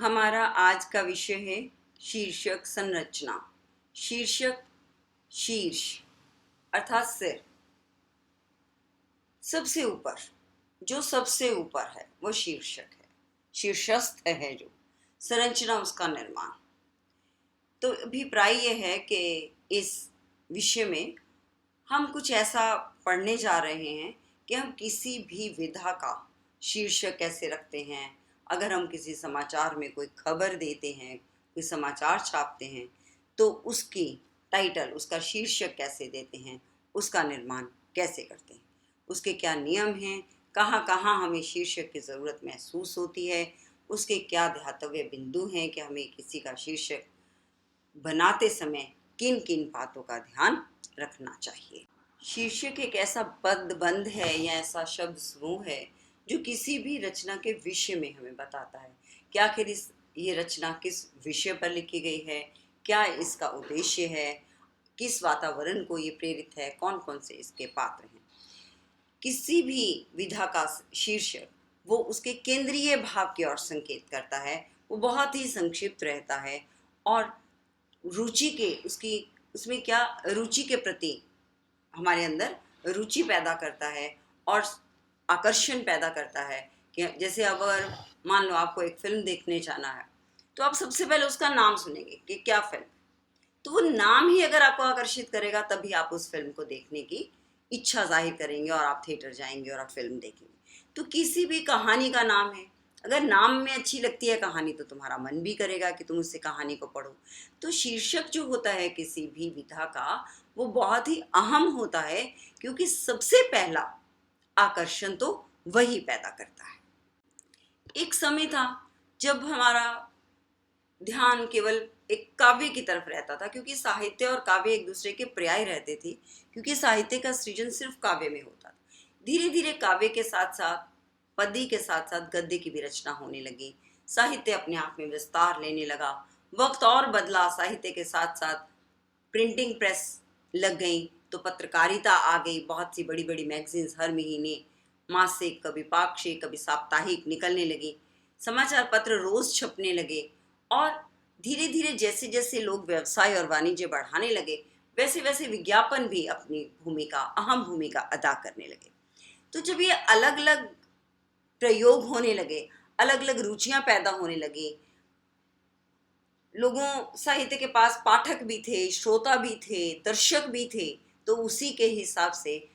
हमारा आज का विषय है शीर्षक संरचना। शीर्षक शीर्ष अर्थात सिर, सबसे ऊपर, जो सबसे ऊपर है वो शीर्षक है, शीर्षस्थ है जो संरचना, उसका निर्माण। तो अभिप्राय यह है कि इस विषय में हम कुछ ऐसा पढ़ने जा रहे हैं कि हम किसी भी विधा का शीर्षक कैसे रखते हैं। अगर हम किसी समाचार में कोई खबर देते हैं, कोई समाचार छापते हैं, तो उसकी टाइटल, उसका शीर्षक कैसे देते हैं, उसका निर्माण कैसे करते हैं, उसके क्या नियम हैं, कहाँ कहाँ हमें शीर्षक की ज़रूरत महसूस होती है, उसके क्या ध्यातव्य बिंदु हैं कि हमें किसी का शीर्षक बनाते समय किन किन बातों का ध्यान रखना चाहिए। शीर्षक एक ऐसा पदबंध है या ऐसा शब्द समूह है जो किसी भी रचना के विषय में हमें बताता है कि आखिर ये रचना किस विषय पर लिखी गई है, क्या इसका उद्देश्य है, किस वातावरण को ये प्रेरित है, कौन कौन से इसके पात्र हैं। किसी भी विधा का शीर्षक वो उसके केंद्रीय भाव की ओर संकेत करता है, वो बहुत ही संक्षिप्त रहता है और रुचि के उसमें क्या रुचि के प्रति हमारे अंदर रुचि पैदा करता है और आकर्षण पैदा करता है। कि जैसे अगर मान लो आपको एक फिल्म देखने जाना है, तो आप सबसे पहले उसका नाम सुनेंगे कि क्या फिल्म, तो वो नाम ही अगर आपको आकर्षित करेगा तभी आप उस फिल्म को देखने की इच्छा जाहिर करेंगे और आप थिएटर जाएंगे और आप फिल्म देखेंगे। तो किसी भी कहानी का नाम है, अगर नाम में अच्छी लगती है कहानी तो तुम्हारा मन भी करेगा कि तुम उससे कहानी को पढ़ो। तो शीर्षक जो होता है किसी भी विधा का, वो बहुत ही अहम होता है, क्योंकि सबसे पहला आकर्षण तो वही पैदा करता है। एक समय था जब हमारा ध्यान केवल एक काव्य की तरफ रहता था, क्योंकि साहित्य और काव्य एक दूसरे के पर्याय रहते थे, क्योंकि साहित्य का सृजन सिर्फ काव्य में होता था। धीरे धीरे काव्य के साथ साथ पद्य के साथ साथ गद्य की भी रचना होने लगी, साहित्य अपने आप में विस्तार लेने लगा। वक्त और बदला, साहित्य के साथ साथ प्रिंटिंग प्रेस लग गई, तो पत्रकारिता आ गई, बहुत सी बड़ी बड़ी मैगजीन्स हर महीने मासिक, कभी पाक्षिक, कभी साप्ताहिक निकलने लगी, समाचार पत्र रोज छपने लगे। और धीरे धीरे जैसे जैसे लोग व्यवसाय और वाणिज्य बढ़ाने लगे, वैसे वैसे विज्ञापन भी अपनी भूमिका, अहम भूमिका अदा करने लगे। तो जब ये अलग अलग प्रयोग होने लगे, अलग अलग रुचियां पैदा होने लगी, लोगों, साहित्य के पास पाठक भी थे, श्रोता भी थे, दर्शक भी थे, तो उसी के हिसाब से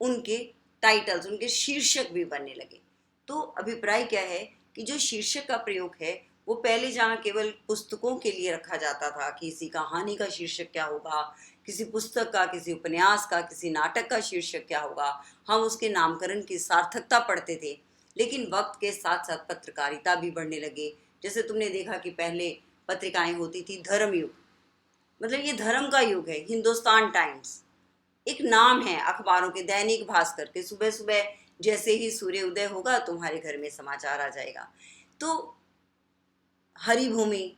उनके टाइटल्स, उनके शीर्षक भी बनने लगे। तो अभिप्राय क्या है कि जो शीर्षक का प्रयोग है वो पहले जहाँ केवल पुस्तकों के लिए रखा जाता था, किसी कहानी का शीर्षक क्या होगा, किसी पुस्तक का, किसी उपन्यास का, किसी नाटक का शीर्षक क्या होगा, हम उसके नामकरण की सार्थकता पढ़ते थे। लेकिन वक्त के साथ साथ पत्रकारिता भी बढ़ने लगे। जैसे तुमने देखा कि पहले पत्रिकाएं होती थी धर्म युग, मतलब ये धर्म का युग है। हिंदुस्तान टाइम्स एक नाम है अखबारों के, दैनिक भास्कर के, सुबह सुबह जैसे ही सूर्य उदय होगा तुम्हारे घर में समाचार आ जाएगा। तो हरी भूमि,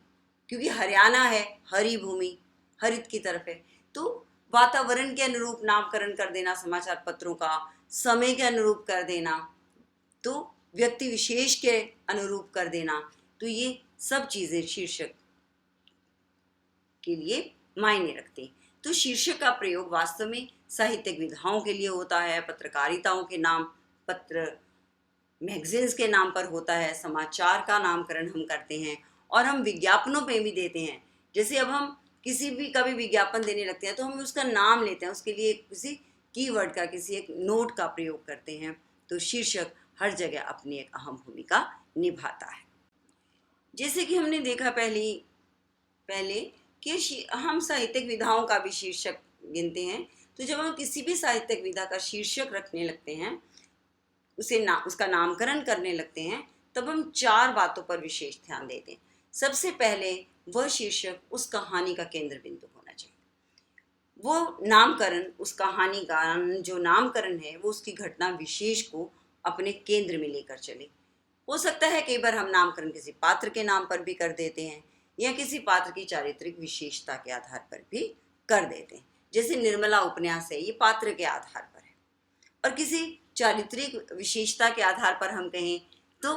क्योंकि हरियाणा है, हरी भूमि हरित की तरफ है, तो वातावरण के अनुरूप नामकरण कर देना समाचार पत्रों का, समय के अनुरूप कर देना, तो व्यक्ति विशेष के अनुरूप कर देना। तो ये सब चीज़ें शीर्षक के लिए मायने रखती हैं। तो शीर्षक का प्रयोग वास्तव में साहित्यिक विधाओं के लिए होता है, पत्रकारिताओं के नाम, पत्र मैगजीन्स के नाम पर होता है, समाचार का नामकरण हम करते हैं और हम विज्ञापनों पे भी देते हैं। जैसे अब हम किसी भी का भी विज्ञापन देने लगते हैं तो हम उसका नाम लेते हैं, उसके लिए किसी कीवर्ड का, किसी एक नोट का प्रयोग करते हैं। तो शीर्षक हर जगह अपनी एक अहम भूमिका निभाता है। जैसे कि हमने देखा पहले कि हम साहित्यिक विधाओं का भी शीर्षक गिनते हैं। तो जब हम किसी भी साहित्यिक विधा का शीर्षक रखने लगते हैं, उसका नामकरण करने लगते हैं, तब हम चार बातों पर विशेष ध्यान देते हैं। सबसे पहले वह शीर्षक उस कहानी का केंद्र बिंदु होना चाहिए। वो नामकरण, उस कहानी का जो नामकरण है वो उसकी घटना विशेष को अपने केंद्र में लेकर चले। हो सकता है कई बार हम नामकरण किसी पात्र के नाम पर भी कर देते हैं या किसी पात्र की चारित्रिक विशेषता के आधार पर भी कर देते हैं। जैसे निर्मला उपन्यास है, ये पात्र के आधार पर है, और किसी चारित्रिक विशेषता के आधार पर हम कहें तो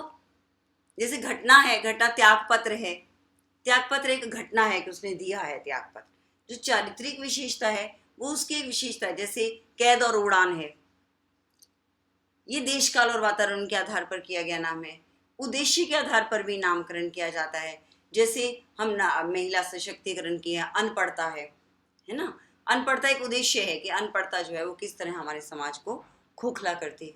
जैसे घटना है, घटना त्यागपत्र है, त्यागपत्र एक घटना है कि उसने दिया है त्यागपत्र। जो चारित्रिक विशेषता है वो उसकी एक विशेषता है, जैसे कैद और उड़ान है, ये देश काल और वातावरण के आधार पर किया गया नाम है। उद्देश्य के आधार पर भी नामकरण किया जाता है, जैसे हम महिला सशक्तिकरण की है, अनपढ़ता है ना। अनपढ़ता एक उद्देश्य है कि अनपढ़ता जो है वो किस तरह हमारे समाज को खोखला करती है।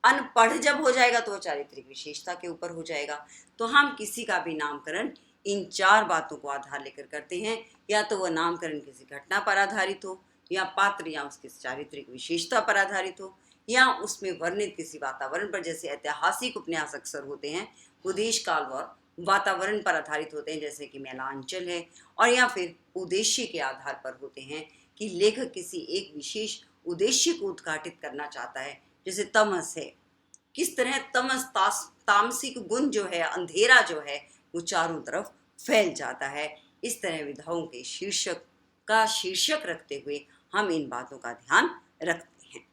अनपढ़ जब हो जाएगा तो वो चारित्रिक विशेषता के ऊपर हो जाएगा। तो हम किसी का भी नामकरण इन 4 बातों को आधार लेकर करते हैं, या तो वह नामकरण किसी घटना पर आधारित हो, या पात्र या उसकी चारित्रिक विशेषता पर आधारित हो, या उसमें वर्णित किसी वातावरण पर, जैसे ऐतिहासिक उपन्यास अक्सर होते हैं वो देश काल और वातावरण पर आधारित होते हैं, जैसे कि मेलांचल है, और या फिर उद्देश्य के आधार पर होते हैं कि लेखक किसी एक विशेष उद्देश्य को उद्घाटित करना चाहता है। जैसे तमस है, किस तरह तमस तामसिक गुण जो है, अंधेरा जो है वो चारों तरफ फैल जाता है। इस तरह विधाओं के शीर्षक का शीर्षक रखते हुए हम इन बातों का ध्यान रखते हैं।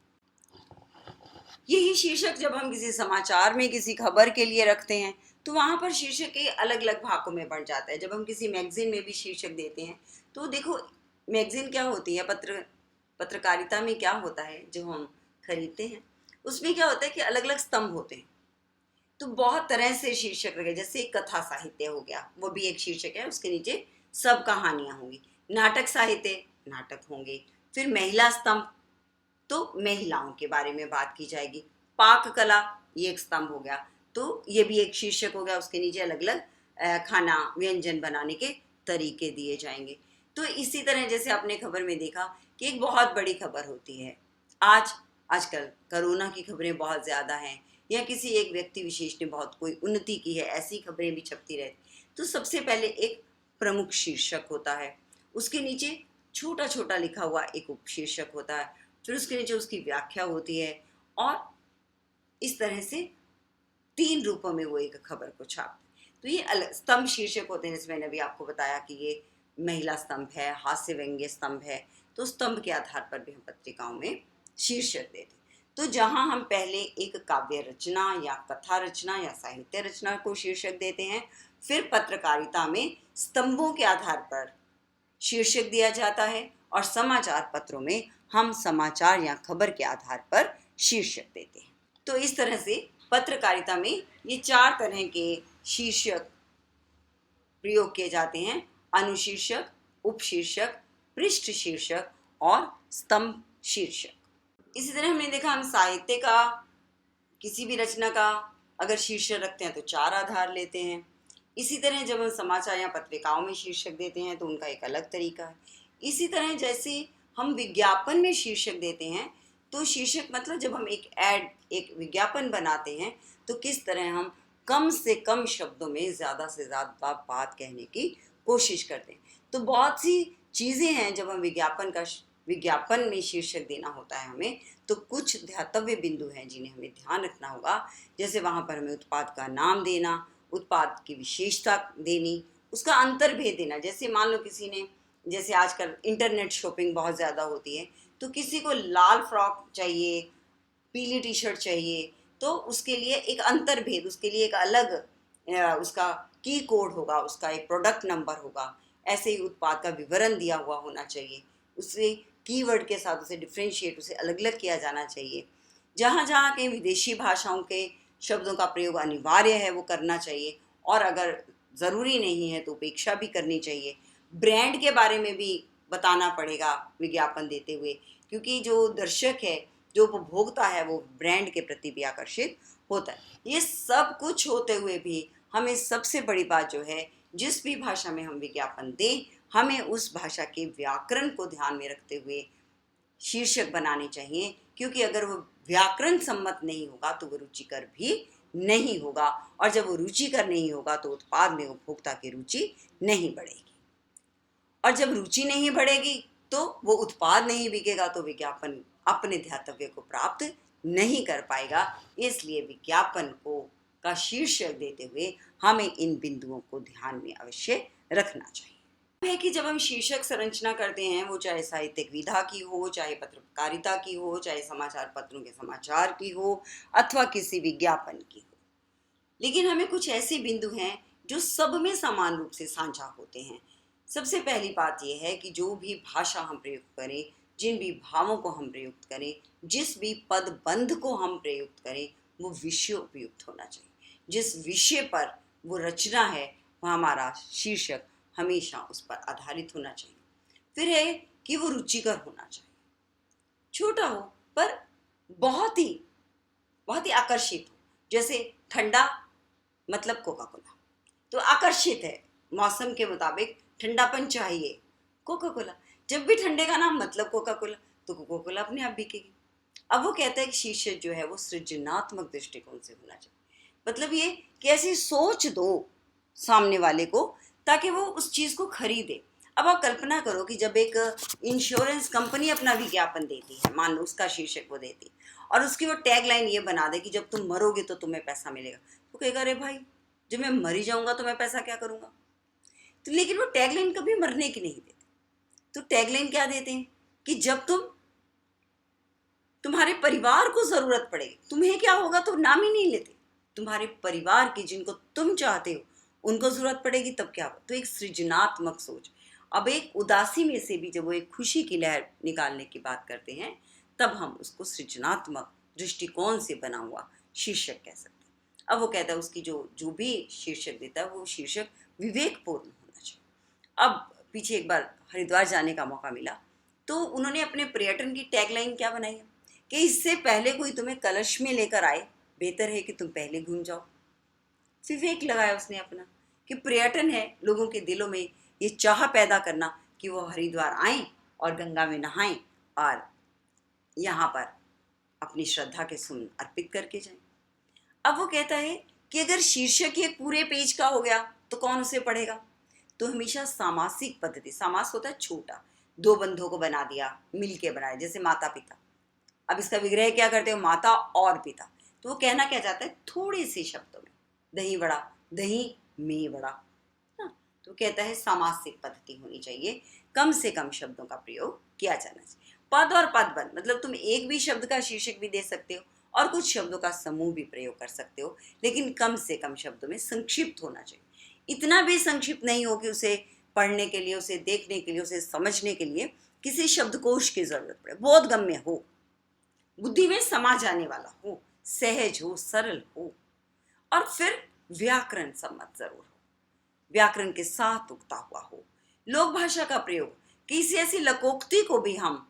यही शीर्षक जब हम किसी समाचार में किसी खबर के लिए रखते हैं तो वहाँ पर शीर्षक के अलग अलग भागों में बढ़ जाता है। जब हम किसी मैगजीन में भी शीर्षक देते हैं तो देखो, मैगजीन क्या होती है, पत्रकारिता में क्या होता है, जो हम खरीदते हैं उसमें क्या होता है कि अलग अलग स्तंभ होते हैं। तो बहुत तरह से शीर्षक रखे, जैसे कथा साहित्य हो गया, वो भी एक शीर्षक है, उसके नीचे सब कहानियां होंगी। नाटक साहित्य, नाटक होंगे। फिर महिला स्तंभ, तो महिलाओं के बारे में बात की जाएगी। पाक कला, ये एक स्तंभ हो गया, तो ये भी एक शीर्षक हो गया, उसके नीचे अलग अलग खाना व्यंजन बनाने के तरीके दिए जाएंगे। तो इसी तरह जैसे आपने खबर में देखा कि एक बहुत बड़ी खबर होती है, आजकल कोरोना की खबरें बहुत ज़्यादा हैं, या किसी एक व्यक्ति विशेष ने बहुत कोई उन्नति की है, ऐसी खबरें भी छपती रहती। तो सबसे पहले एक प्रमुख शीर्षक होता है, उसके नीचे छोटा छोटा लिखा हुआ एक उपशीर्षक होता है, फिर उसके नीचे उसकी व्याख्या होती है, और इस तरह से 3 रूपों में वो एक खबर को छापते हैं। तो ये अलग स्तंभ शीर्षक होते हैं। जैसे मैंने अभी आपको बताया कि ये महिला स्तंभ है, हास्य व्यंग्य स्तंभ है, तो स्तंभ के आधार पर भी हम पत्रिकाओं में शीर्षक देते हैं। तो जहां हम पहले एक काव्य रचना या कथा रचना या साहित्य रचना को शीर्षक देते हैं, फिर पत्रकारिता में स्तंभों के आधार पर शीर्षक दिया जाता है, और समाचार पत्रों में हम समाचार या खबर के आधार पर शीर्षक देते हैं। तो इस तरह से पत्रकारिता में ये 4 तरह के शीर्षक प्रयोग किए जाते हैं: अनुशीर्षक, उपशीर्षक, पृष्ठ शीर्षक और स्तंभ शीर्षक। इसी तरह हमने देखा, हम साहित्य का, किसी भी रचना का अगर शीर्षक रखते हैं तो 4 आधार लेते हैं। इसी तरह जब हम समाचार या पत्रिकाओं में शीर्षक देते हैं तो उनका एक अलग तरीका है। इसी तरह जैसे हम विज्ञापन में शीर्षक देते हैं, तो शीर्षक मतलब जब हम एक विज्ञापन बनाते हैं तो किस तरह हम कम से कम शब्दों में ज़्यादा से ज़्यादा बात कहने की कोशिश करते हैं। तो बहुत सी चीज़ें हैं जब हम विज्ञापन में शीर्षक देना होता है हमें, तो कुछ ध्यातव्य बिंदु हैं जिन्हें हमें ध्यान रखना होगा। जैसे वहाँ पर हमें उत्पाद का नाम देना, उत्पाद की विशेषता देनी, उसका अंतर्भेद देना। जैसे मान लो किसी ने, जैसे आजकल इंटरनेट शॉपिंग बहुत ज़्यादा होती है, तो किसी को लाल फ्रॉक चाहिए, पीली टी शर्ट चाहिए, तो उसके लिए एक अंतर्भेद, उसके लिए एक अलग उसका की कोड होगा, उसका एक प्रोडक्ट नंबर होगा। ऐसे ही उत्पाद का विवरण दिया हुआ होना चाहिए, उसे कीवर्ड के साथ उसे डिफ्रेंशिएट, उसे अलग अलग किया जाना चाहिए। जहाँ जहाँ के विदेशी भाषाओं के शब्दों का प्रयोग अनिवार्य है वो करना चाहिए, और अगर ज़रूरी नहीं है तो उपेक्षा भी करनी चाहिए। ब्रांड के बारे में भी बताना पड़ेगा विज्ञापन देते हुए, क्योंकि जो दर्शक है, जो उपभोक्ता है, वो ब्रांड के प्रति भी आकर्षित होता है। ये सब कुछ होते हुए भी हमें सबसे बड़ी बात जो है, जिस भी भाषा में हम विज्ञापन दें, हमें उस भाषा के व्याकरण को ध्यान में रखते हुए शीर्षक बनाने चाहिए, क्योंकि अगर वो व्याकरण सम्मत नहीं होगा तो वो रुचिकर भी नहीं होगा, और जब वो रुचिकर नहीं होगा तो उत्पाद में उपभोक्ता की रुचि नहीं बढ़ेगी, और जब रुचि नहीं बढ़ेगी तो वो उत्पाद नहीं बिकेगा, तो विज्ञापन अपने ध्यातव्य को प्राप्त नहीं कर पाएगा। इसलिए विज्ञापन को का शीर्षक देते हुए हमें इन बिंदुओं को ध्यान में अवश्य रखना चाहिए। है कि जब हम शीर्षक संरचना करते हैं, वो चाहे साहित्यिक विधा की हो, चाहे पत्रकारिता की हो, चाहे समाचार पत्रों के समाचार की हो, अथवा किसी विज्ञापन की हो, लेकिन हमें कुछ ऐसे बिंदु हैं जो सब में समान रूप से साझा होते हैं। सबसे पहली बात यह है कि जो भी भाषा हम प्रयोग करें, जिन भी भावों को हम प्रयुक्त करें, जिस भी पद बंध को हम प्रयुक्त करें, वो विषय उपयुक्त होना चाहिए। जिस विषय पर वो रचना है, वह हमारा शीर्षक हमेशा उस पर आधारित होना चाहिए। फिर है कि वो रुचिकर होना चाहिए। छोटा हो पर बहुत ही आकर्षित हो। जैसे ठंडा मतलब कोका कोला, तो आकर्षित है, मौसम के मुताबिक ठंडापन चाहिए, कोका कोला। जब भी ठंडे का नाम मतलब कोका कोला, तो कोका कोला अपने आप बिकेगी। अब वो कहता है कि शीर्षक जो है वो सृजनात्मक दृष्टिकोण से होना चाहिए। मतलब ये कि ऐसी सोच दो सामने वाले को ताकि वो उस चीज़ को खरीदे। अब आप कल्पना करो कि जब एक इंश्योरेंस कंपनी अपना विज्ञापन देती है, मान लो उसका शीर्षक वो देती, और उसकी वो टैग लाइन ये बना दे कि जब तुम मरोगे तो तुम्हें पैसा मिलेगा, तो कहेगा अरे भाई जब मैं मर ही जाऊंगा तो मैं पैसा क्या करूंगा। तो लेकिन वो टैग लाइन कभी मरने की नहीं देते। तो टैग लाइन क्या देते हैं कि जब तुम्हारे परिवार को जरूरत पड़ेगी, तुम्हें क्या होगा तो नाम ही नहीं लेते, तुम्हारे परिवार की जिनको तुम चाहते हो उनको जरूरत पड़ेगी तब क्या होगा। तो एक सृजनात्मक सोच। अब एक उदासी में से भी जब वो एक खुशी की लहर निकालने की बात करते हैं, तब हम उसको सृजनात्मक दृष्टिकोण से बना हुआ शीर्षक कह सकते हैं। अब वो कहता है उसकी जो जो भी शीर्षक देता है वो शीर्षक विवेकपूर्ण होना चाहिए। अब पीछे एक बार हरिद्वार जाने का मौका मिला, तो उन्होंने अपने पर्यटन की टैगलाइन क्या बनाई है कि इससे पहले कोई तुम्हें कलश में लेकर आए, बेहतर है कि तुम पहले घूम जाओ। विवेक लगाया उसने अपना कि पर्यटन है लोगों के दिलों में ये चाह पैदा करना कि वो हरिद्वार आएं और गंगा में नहाएं और यहाँ पर अपनी श्रद्धा के सुमन अर्पित करके जाएं। अब वो कहता है कि अगर शीर्षक ये पूरे पेज का हो गया तो कौन उसे पढ़ेगा। तो हमेशा सामासिक पद्धति, समास होता है छोटा, दो बंधों को बना दिया, मिल के बनाया, जैसे माता पिता। अब इसका विग्रह क्या करते हो, माता और पिता। तो वो कहना क्या चाहता है, थोड़े से शब्दों में, दही बड़ा, दही में बड़ा ना। तो कहता है सामासिक पद्धति होनी चाहिए, कम से कम शब्दों का प्रयोग किया जाना चाहिए। पद और पदबंध मतलब तुम एक भी शब्द का शीर्षक भी दे सकते हो और कुछ शब्दों का समूह भी प्रयोग कर सकते हो, लेकिन कम से कम शब्दों में संक्षिप्त होना चाहिए। इतना भी संक्षिप्त नहीं हो कि उसे पढ़ने के लिए, उसे देखने के लिए, उसे समझने के लिए किसी शब्दकोश की जरूरत पड़े। बहुत गम्य हो, बुद्धि में समा जाने वाला हो, सहज हो, सरल हो, और फिर व्याकरण सम्मत जरूर हो, व्याकरण के साथ उगता हुआ हो। लोक भाषा का प्रयोग, किसी ऐसी लकोक्ति को भी हम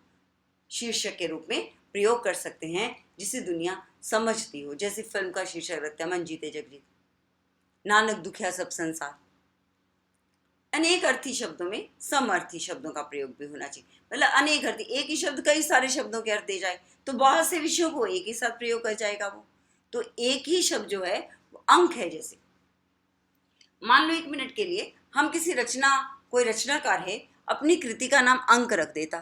शीर्षक के रूप में प्रयोग कर सकते हैं जिसे दुनिया समझती हो। जैसे फिल्म का शीर्षक रखते हैं मन जीते जग जीते, नानक दुखिया सब संसार। अनेक अर्थी शब्दों में समअर्थी शब्दों का प्रयोग भी होना चाहिए। मतलब अनेक अर्थी, एक ही शब्द कई सारे शब्दों के अर्थ दे जाए तो बहुत से विषयों को एक ही साथ प्रयोग कर जाएगा वो। तो एक ही शब्द जो है वो अंक है। जैसे मान लो 1 मिनट के लिए हम कोई रचनाकार है अपनी कृति का नाम अंक रख देता,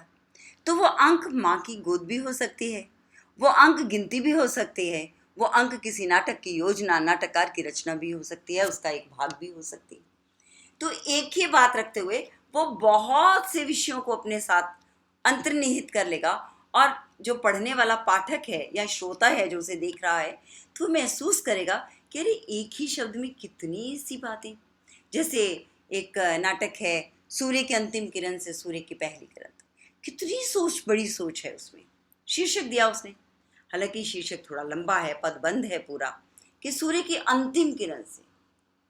तो वो अंक माँ की गोद भी हो सकती है, वो अंक गिनती भी हो सकती है, वो अंक किसी नाटक की योजना, नाटककार की रचना भी हो सकती है, उसका एक भाग भी हो सकती है। तो एक ही बात रखते हुए वो बहुत से विषयों को अपने साथ अंतर्निहित कर लेगा, और जो पढ़ने वाला पाठक है या श्रोता है जो उसे देख रहा है, तो महसूस करेगा कि अरे एक ही शब्द में कितनी सी बातें। जैसे एक नाटक है सूर्य की अंतिम किरण से सूर्य की पहली किरण, कितनी सोच, बड़ी सोच है उसमें। शीर्षक दिया उसने, हालांकि शीर्षक थोड़ा लंबा है, पदबंध है पूरा, कि सूर्य की अंतिम किरण से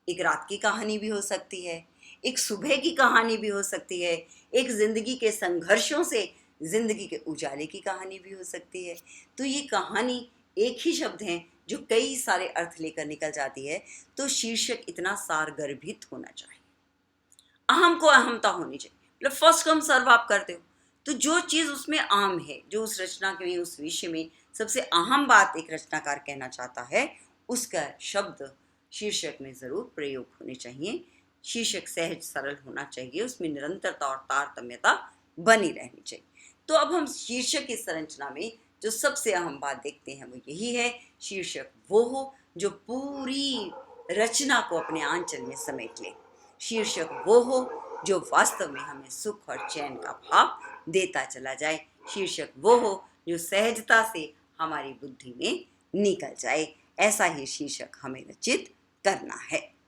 एक रात की कहानी भी हो सकती है, एक सुबह की कहानी भी हो सकती है, एक जिंदगी के संघर्षों से जिंदगी के उजाले की कहानी भी हो सकती है। तो ये कहानी एक ही शब्द है जो कई सारे अर्थ लेकर निकल जाती है। तो शीर्षक इतना सारगर्भित होना चाहिए, अहम को अहमता होनी चाहिए। मतलब फर्स्ट कम सर्व आप करते हो तो जो चीज़ उसमें आम है, जो उस रचना के उस विषय में सबसे अहम बात एक रचनाकार कहना चाहता है, उसका शब्द शीर्षक में जरूर प्रयोग होने चाहिए। शीर्षक सहज सरल होना चाहिए, उसमें निरंतरता और तारतम्यता बनी रहनी चाहिए। तो अब हम शीर्षक की संरचना में जो सबसे अहम बात देखते हैं वो यही है, शीर्षक वो हो जो पूरी रचना को अपने आंचल में समेट ले। शीर्षक वो हो जो वास्तव में हमें सुख और चैन का भाव देता चला जाए। शीर्षक वो हो जो सहजता से हमारी बुद्धि में निकल जाए। ऐसा ही शीर्षक हमें रचित करना है।